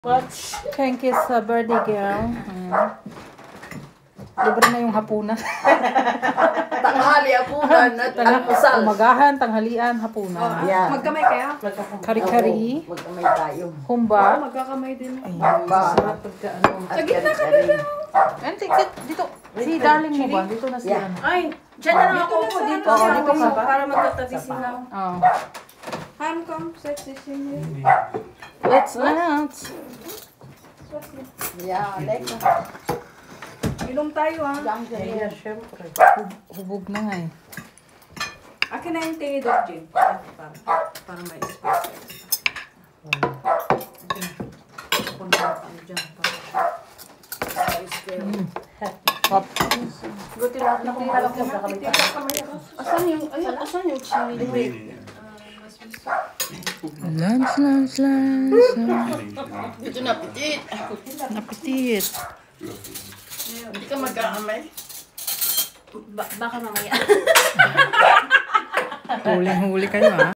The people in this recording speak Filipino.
Thank you sa birthday girl. Libre na yung hapunan. Tanghali, hapunan, at almusal. Umagahan, tanghalian, hapunan. Yeah. Magkamay kaya? Kari-kari. Magkamay tayo. Humba. Magkakamay din. Humba. Sarap pagka ano. Sa gitna ka na lang. Dito. Si darling mo ba? Dito na siya. Ay, dyan na lang ako po dito. Oo, dito ka ba? Para magtatabi sila. Oh. Handcom, sexy singer. Let's dance. Yeah, like Ilong tayo ha. yeah, syempre. Hubog na nga eh. Akin na yung tinidor, Jim. Para may space. Punta kami dyan. Buti lahat na kung alam ko na kami tayo. Asan yung chili? Lunch. Ito na, petit. Napitit. Hindi ka magkakamay. Baka mamaya. Huling-huli kayo ha.